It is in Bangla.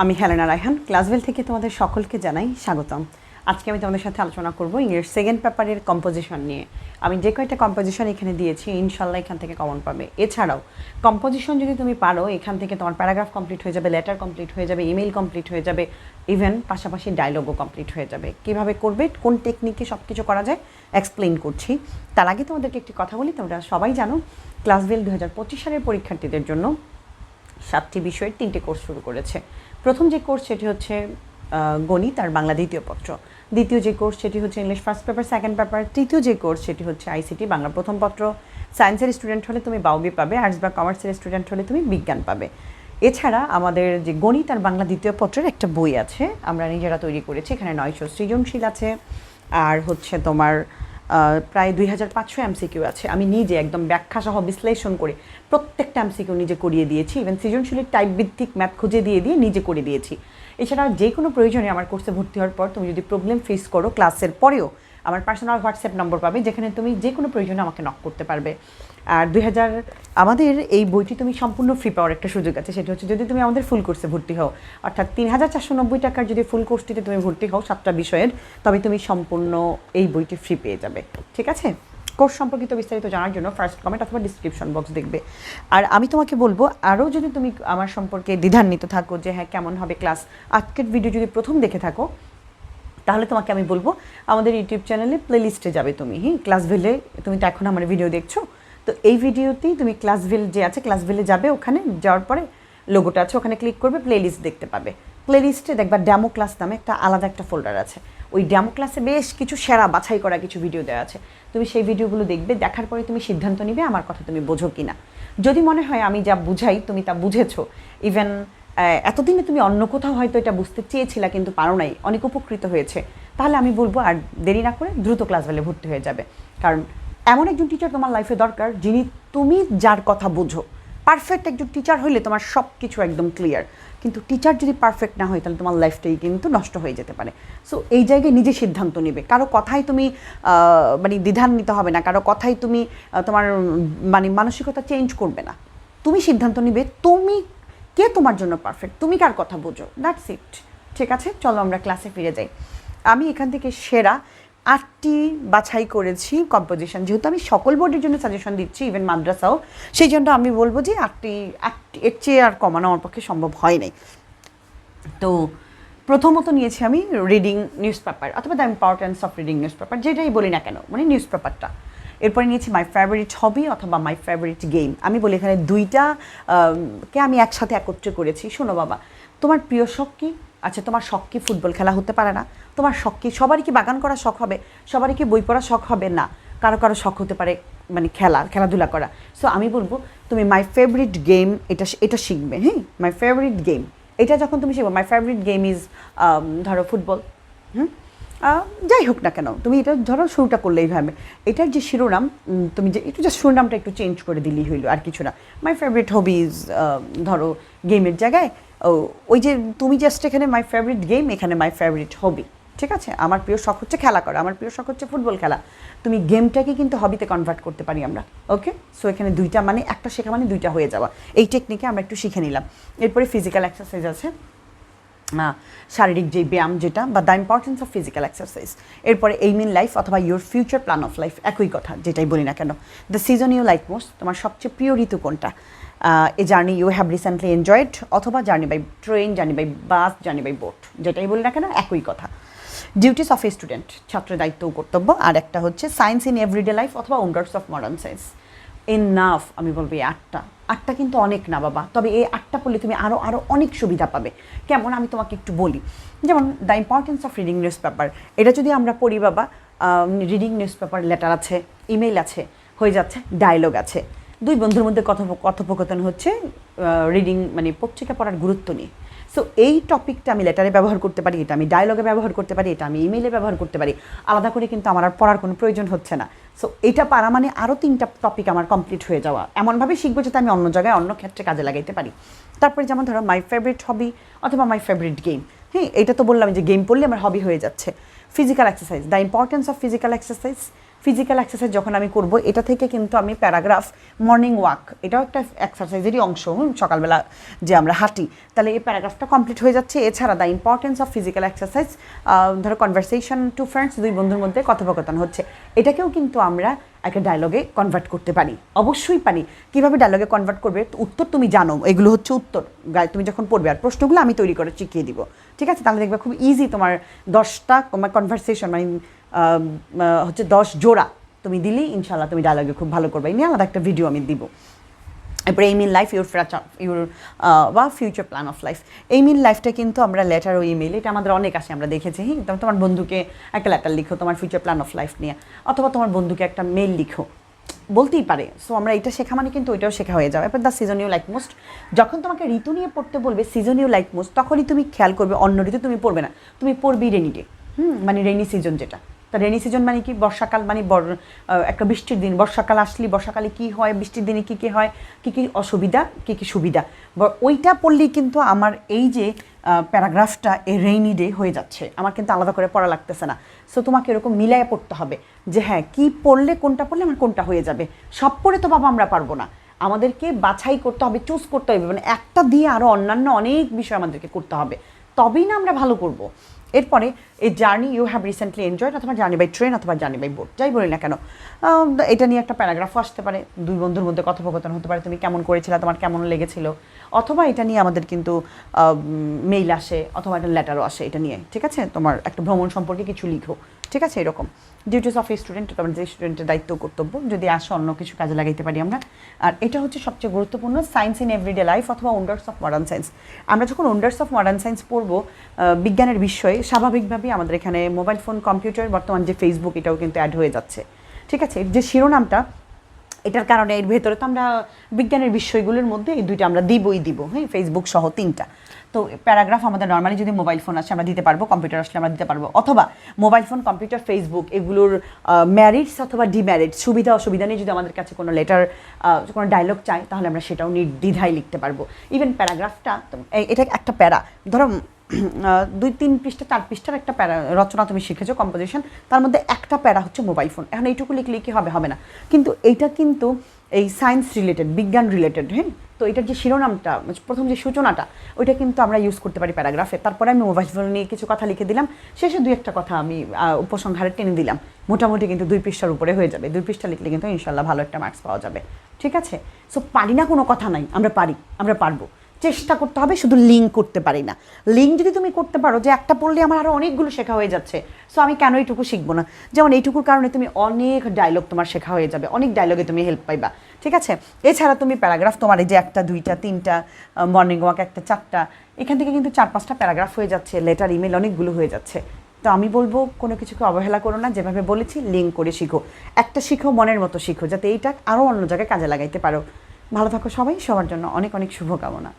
আমি হেলেনা রায়হান ক্লাসভেল থেকে তোমাদের সকলকে জানাই স্বাগতম। আজকে আমি তোমাদের সাথে আলোচনা করব ইংলিশ সেকেন্ড পেপারের কম্পোজিশন নিয়ে। আমি যে কয়েকটা কম্পোজিশন এখানে দিয়েছি ইনশাল্লাহ এখান থেকে কমন পাবে। এছাড়াও কম্পোজিশন যদি তুমি পারো এখান থেকে তোমার প্যারাগ্রাফ কমপ্লিট হয়ে যাবে, লেটার কমপ্লিট হয়ে যাবে, ইমেল কমপ্লিট হয়ে যাবে, ইভেন পাশাপাশি ডায়লগও কমপ্লিট হয়ে যাবে। কীভাবে করবে, কোন টেকনিকে সব কিছু করা যায় এক্সপ্লেইন করছি। তার আগে তোমাদেরকে একটি কথা বলি, তোমরা সবাই জানো ক্লাসভেল 2025 সালের পরীক্ষার্থীদের জন্য 7টি বিষয়ের 3টে কোর্স শুরু করেছে। প্রথম যে কোর্স সেটি হচ্ছে গণিত আর বাংলা দ্বিতীয় পত্র। দ্বিতীয় যে কোর্স সেটি হচ্ছে English first paper second paper. তৃতীয় যে কোর্স সেটি হচ্ছে আইসিটি বাংলা প্রথম পত্র। সায়েন্সের স্টুডেন্ট হলে তুমি বাউবি পাবে, আর্টস বা কমার্সের স্টুডেন্ট হলে তুমি বিজ্ঞান পাবে। এছাড়া আমাদের যে গণিত আর বাংলা দ্বিতীয় পত্রের একটা বই আছে, আমরা নিজেরা তৈরি করেছি। এখানে 900 সৃজনশীল আছে আর হচ্ছে তোমার প্রায় 2500 এমসিকিউ আছে। আমি নিজে একদম ব্যাখ্যা সহ বিশ্লেষণ করে প্রত্যেকটা এমসিকিউ নিজে করিয়ে দিয়েছি। ইভেন সৃজনশীলের টাইপ ভিত্তিক ম্যাথ খুঁজে দিয়ে নিজে করে দিয়েছি। এছাড়া যে কোনো প্রয়োজনে আমার কোর্সে ভর্তি হওয়ার পর তুমি যদি প্রবলেম ফেস করো ক্লাসের পরেও আমার পার্সোনাল হোয়াটসঅ্যাপ নম্বর পাবে, যেখানে তুমি যে কোনো প্রয়োজনে আমাকে নক করতে পারবে। আর আমাদের এই বইটি তুমি সম্পূর্ণ ফ্রি পাওয়ার একটা সুযোগ আছে, সেটা হচ্ছে যদি তুমি আমাদের ফুল কোর্সে ভর্তি হও, অর্থাৎ 3490 টাকার যদি ফুল কোর্সটিতে তুমি ভর্তি হও 7টা বিষয়ের, তবে তুমি সম্পূর্ণ এই বইটি ফ্রি পেয়ে যাবে। ঠিক আছে? কোর্স সম্পর্কিত বিস্তারিত জানার জন্য ফার্স্ট কমেন্ট অথবা ডিসক্রিপশন বক্স দেখবে। আর আমি তোমাকে বলবো, আরও যদি তুমি আমার সম্পর্কে দ্বিধান্বিত থাকো যে হ্যাঁ কেমন হবে ক্লাস, আজকের ভিডিও যদি প্রথম দেখে থাকো তাহলে তোমাকে আমি বলবো আমাদের ইউটিউব চ্যানেলে প্লেলিস্টে যাবে তুমি। ক্লাসভেলে তুমি তো এখন আমার ভিডিও দেখছো, তো এই ভিডিওতেই তুমি ক্লাসভেল যে আছে ক্লাসভেলে যাবে, ওখানে যাওয়ার পরে লোগোটা আছে ওখানে ক্লিক করবে, প্লেলিস্ট দেখতে পাবে। প্লেলিস্টে দেখবা ড্যামো ক্লাস নামে একটা আলাদা একটা ফোল্ডার আছে। ওই ড্যামো ক্লাসে বেশ কিছু সেরা বাছাই করা কিছু ভিডিও দেওয়া আছে। তুমি সেই ভিডিওগুলো দেখবে, দেখার পরে তুমি সিদ্ধান্ত নিবে আমার কথা তুমি বোঝো কি না। যদি মনে হয় আমি যা বুঝাই তুমি তা বুঝেছো, ইভেন এতদিনে তুমি অন্য কোথাও হয়তো এটা বুঝতে চেয়েছিলা কিন্তু পারো নাই, অনেক উপকৃত হয়েছে, তাহলে আমি বলবো আর দেরি না করে দ্রুত ক্লাসভেলে ভর্তি হয়ে যাবে। কারণ এমন একজন টিচার তোমার লাইফে দরকার যিনি তুমি যার কথা বোঝো। পারফেক্ট একজন টিচার হইলে তোমার সব কিছু একদম ক্লিয়ার, কিন্তু টিচার যদি পারফেক্ট না হয় তাহলে তোমার লাইফটাই কিন্তু নষ্ট হয়ে যেতে পারে। সো এই জায়গায় নিজে সিদ্ধান্ত নেবে, কারো কথাই তুমি মানে দ্বিধান্বিত হবে না, কারো কথাই তুমি তোমার মানে মানসিকতা চেঞ্জ করবে না। তুমি সিদ্ধান্ত নিবে তুমি কে তোমার জন্য পারফেক্ট, তুমি কার কথা বোঝো, দ্যাটস ইট। ঠিক আছে, চলো আমরা ক্লাসে ফিরে যাই। আমি এখান থেকে সেরা 8টি বাছাই করেছি কম্পোজিশন, যেহেতু আমি সকল বোর্ডের জন্য সাজেশন দিচ্ছি, ইভেন মাদ্রাসাও, সেই জন্য আমি বলবো যে 8টি এর চেয়ে আর কমানো আমার পক্ষে সম্ভব হয় নাই। তো প্রথমত নিয়েছি আমি রিডিং নিউজ পেপার অথবা the importance of reading news paper, যেটাই বলি না কেন, মানে নিউজ পেপারটা। এরপরে নিয়েছি মাই ফেভারিট হবি অথবা মাই ফেভারিট গেম। আমি বলি এখানে দুইটা কে আমি একসাথে একত্রে করেছি। শোনো বাবা, তোমার প্রিয় শখ কী? আচ্ছা, তোমার শখ কি ফুটবল খেলা হতে পারে না? তোমার শখ কি, সবারই কি বাগান করা শখ হবে? সবারই কি বই পড়া শখ হবে? না, কারো কারো শখ হতে পারে মানে খেলাধুলা করা। সো আমি বলবো তুমি মাই ফেভারিট গেম এটা শিখবে। মাই ফেভারিট গেম এটা যখন তুমি শিখবে, মাই ফেভারিট গেম ইজ ধরো ফুটবল, যাই হোক না কেন, তুমি এটা ধরো শুরুটা করলেই ভাবে এটার যে শিরোনাম তুমি যে একটু জাস্ট শিরোনামটা একটু চেঞ্জ করে দিলেই হইলো, আর কিছু না। মাই ফেভারিট হবিজ ধরো গেমের জায়গায় ওই যে তুমি জাস্ট এখানে মাই ফেভারিট গেম, এখানে মাই ফেভারিট হবি। ঠিক আছে, আমার প্রিয় শখ হচ্ছে খেলা করা, আমার প্রিয় শখ হচ্ছে ফুটবল খেলা। তুমি গেমটাকে কিন্তু হবিতে কনভার্ট করতে পারি আমরা। ওকে, সো এখানে দুইটা মানে একটা শেখা মানে দুইটা হয়ে যাওয়া, এই টেকনিকে আমরা একটু শিখে নিলাম। এরপরে ফিজিক্যাল এক্সারসাইজ আছে, শারীরিক যে ব্যায়াম যেটা, বা the importance of physical exercise. এরপরে এইম ইন লাইফ অথবা your future plan of life, একই কথা যেটাই বলি না কেন। The season you like most, তোমার সবচেয়ে প্রিয় ঋতু কোনটা? A journey you have recently enjoyed, অথবা journey by train, journey by bus, journey by boat, যেটাই বলি না কেন একই কথা। ডিউটিস অফ এ স্টুডেন্ট, ছাত্রের দায়িত্ব ও কর্তব্য। আর একটা হচ্ছে সায়েন্স ইন এভরিডে লাইফ অথবা wonders of modern science. Enough, আমি বলবো এই 8টা কিন্তু অনেক না বাবা, তবে এই 8টা পড়লে তুমি আরও অনেক সুবিধা পাবে। কেমন আমি তোমাকে একটু বলি, যেমন the importance of reading news paper, এটা যদি আমরা পড়ি বাবা, রিডিং নিউজ পেপার, লেটার আছে, ইমেইল আছে, হয়ে যাচ্ছে ডায়লগ আছে, দুই বন্ধুর মধ্যে কথোপকথন হচ্ছে রিডিং মানে পত্রিকা পড়ার গুরুত্ব নিয়ে। সো এই টপিকটা আমি লেটারে ব্যবহার করতে পারি, এটা আমি ডায়লগে ব্যবহার করতে পারি, এটা আমি ইমেইলে ব্যবহার করতে পারি, আলাদা করে কিন্তু আমার আর পড়ার কোনো প্রয়োজন হচ্ছে না। সো এটা পারা মানে আরও 3টা টপিক আমার কমপ্লিট হয়ে যাওয়া, এমনভাবে শিখবো যাতে আমি অন্য জায়গায় অন্য ক্ষেত্রে কাজে লাগাইতে পারি। তারপরে যেমন ধরো মাই ফেভারিট হবি অথবা মাই ফেভারিট গেম। এটা তো বললাম যে গেম পড়লে আমার হবি হয়ে যাচ্ছে। Physical exercise, the importance of physical exercise, physical exercise যখন আমি করব এটা থেকে কিন্তু আমি প্যারাগ্রাফ, মর্নিং ওয়াক এটাও একটা এক্সারসাইজেরই অংশ, সকালবেলা যে আমরা হাঁটি, তাহলে এই প্যারাগ্রাফটা কমপ্লিট হয়ে যাচ্ছে। এছাড়া the importance of physical exercise, ধরো কনভারসেশন টু ফ্রেন্ডস, দুই বন্ধুর মধ্যে কথোপকথন হচ্ছে, এটাকেও কিন্তু আমরা একটা ডায়লগে কনভার্ট করতে পারি, অবশ্যই পারি। কীভাবে ডায়লগে কনভার্ট করবে, উত্তর তুমি জানো, এগুলো হচ্ছে উত্তর তুমি যখন পড়বে, আর প্রশ্নগুলো আমি তৈরি করে শিখিয়ে দিব, ঠিক আছে? তাহলে দেখবে খুব ইজি তোমার 10টা কনভারসেশন মানে হচ্ছে 10 জোড়া তুমি দিলেই ইনশাল্লাহ তুমি ডায়লগে খুব ভালো করবে। এই নিয়ে আলাদা একটা ভিডিও আমি দিব। এরপরে এইম ইন লাইফ, ইউর বা future plan of life. Aim in লাইফটা কিন্তু আমরা লেটার ও ইমেল, এটা আমাদের অনেক আসে, আমরা দেখেছি। তোমার বন্ধুকে একটা লেটার লিখো তোমার ফিউচার প্ল্যান অফ লাইফ নিয়ে, অথবা তোমার বন্ধুকে একটা মেল লিখো, বলতেই পারে। সো আমরা এটা শেখা মানে কিন্তু ওইটাও শেখা হয়ে যাবে। এরপর the season you like most, যখন তোমাকে ঋতু নিয়ে পড়তে বলবে সিজন ইউ লাইক মোস্ট, তখনই তুমি খেয়াল করবে অন্য ঋতু তুমি পড়বে না, তুমি পড়বি রেনি ডে, মানে রেনি সিজন যেটা। তা রেনি সিজন মানে কি, বর্ষাকাল মানে একটা বৃষ্টির দিন, বর্ষাকাল আসলে বর্ষাকালে কী হয়, বৃষ্টির দিনে কী কী হয়, কী কী অসুবিধা, কী কী সুবিধা, ওইটা পড়লেই কিন্তু আমার এই যে প্যারাগ্রাফটা এই রেইনি ডে হয়ে যাচ্ছে, আমার কিন্তু আলাদা করে পড়া লাগতেছে না। সো তোমাকে এরকম মিলাইয়ে পড়তে হবে যে হ্যাঁ কী পড়লে কোনটা পড়লে আমার কোনটা হয়ে যাবে। সব পড়ে তো বাবা আমরা পারবো না, আমাদেরকে বাছাই করতে হবে, চুজ করতে হবে, মানে একটা দিয়ে আরও অন্যান্য অনেক বিষয় আমাদেরকে করতে হবে, তবেই না আমরা ভালো করব। এরপরে এই journey you have recently enjoyed, অথবা জার্নি বাই ট্রেন অথবা জার্নি বাই বোট, যাই বলি না কেন, এটা নিয়ে একটা প্যারাগ্রাফও আসতে পারে, দুই বন্ধুর মধ্যে কথোপকথন হতে পারে, তুমি কেমন করেছিলে, তোমার কেমন লেগেছিল, অথবা এটা নিয়ে আমাদের কিন্তু মেইল আসে, অথবা একটা লেটারও আসে এটা নিয়ে, ঠিক আছে? তোমার একটা ভ্রমণ সম্পর্কে কিছু লিখো, ঠিক আছে? এরকম ডিউটিস অফ এ স্টুডেন্ট, তোমার যে স্টুডেন্টের দায়িত্ব কর্তব্য যদি আসে অন্য কিছু কাজে লাগাইতে পারি আমরা। আর এটা হচ্ছে সবচেয়ে গুরুত্বপূর্ণ, সায়েন্স ইন এভরিডে লাইফ অথবা ওন্ডার্স অফ মডার্ন সায়েন্স। আমরা যখন ওন্ডার্স অফ মডার্ন সায়েন্স পড়বো বিজ্ঞানের বিষয়ে, স্বাভাবিকভাবেই আমাদের এখানে মোবাইল ফোন, কম্পিউটার, বর্তমান যে ফেসবুক, এটাও কিন্তু অ্যাড হয়ে যাচ্ছে, ঠিক আছে? যে শিরোনামটা, এটার কারণে এর ভেতরে তো আমরা বিজ্ঞানের বিষয়গুলোর মধ্যে এই দুইটা আমরা দিব, হ্যাঁ, ফেসবুক সহ 3টা। তো প্যারাগ্রাফ আমাদের নর্মালি যদি মোবাইল ফোন আসে আমরা দিতে পারবো, কম্পিউটার আসলে আমরা দিতে পারবো, অথবা মোবাইল ফোন, কম্পিউটার, ফেসবুক এগুলোর ম্যারিটস অথবা ডিম্যারিটস, সুবিধা অসুবিধা নিয়ে যদি আমাদের কাছে কোনো লেটার, কোনো ডায়লগ চাই, তাহলে আমরা সেটাও নির্দ্বিধায় লিখতে পারবো। ইভেন প্যারাগ্রাফটা, এটা একটা প্যারা, ধরো 2-3 পৃষ্ঠা 4 পৃষ্ঠার একটা প্যারা রচনা তুমি শিখেছো, কম্পোজিশন, তার মধ্যে একটা প্যারা হচ্ছে মোবাইল ফোন। এখন এইটুকু লিখলে কি হবে না, কিন্তু এইটা কিন্তু এই সায়েন্স রিলেটেড, বিজ্ঞান রিলেটেড, হ্যাঁ। তো এটার যে শিরোনামটা, প্রথম যে সূচনাটা, ওইটা কিন্তু আমরা ইউজ করতে পারি প্যারাগ্রাফে। তারপরে আমি মোবাইল ফোন নিয়ে কিছু কথা লিখে দিলাম, শেষে 2-1টা কথা আমি উপসংহারে টেনে দিলাম, মোটামুটি কিন্তু 2 পৃষ্ঠার উপরে হয়ে যাবে। 2 পৃষ্ঠা লিখলে কিন্তু ইনশাল্লাহ ভালো একটা মার্কস পাওয়া যাবে, ঠিক আছে? সো পারি না কোনো কথা নাই, আমরা পারি, আমরা পারবো, চেষ্টা করতে হবে, শুধু লিঙ্ক করতে পারি না। লিঙ্ক যদি তুমি করতে পারো যে একটা পড়লে আমার আরও অনেকগুলো শেখা হয়ে যাচ্ছে, সো আমি কেন এইটুকু শিখবো না? যেমন এইটুকুর কারণে তুমি অনেক ডায়লগ তোমার শেখা হয়ে যাবে, অনেক ডায়লগে তুমি হেল্প পাইবা, ঠিক আছে? এছাড়া তুমি প্যারাগ্রাফ, তোমার এই যে 1টা 2টা 3টা, মর্নিং ওয়াক 1টা 4টা, এখান থেকে কিন্তু 4-5টা প্যারাগ্রাফ হয়ে যাচ্ছে, লেটার, ইমেল অনেকগুলো হয়ে যাচ্ছে। তো আমি বলবো কোনো কিছুকে অবহেলা করো না, যেভাবে বলেছি লিঙ্ক করে শিখো, একটা শিখো, মনের মতো শিখো, যাতে এইটা আরও অন্য জায়গায় কাজে লাগাইতে পারো। ভালো থাকো সবাই, সবার জন্য অনেক অনেক শুভকামনা।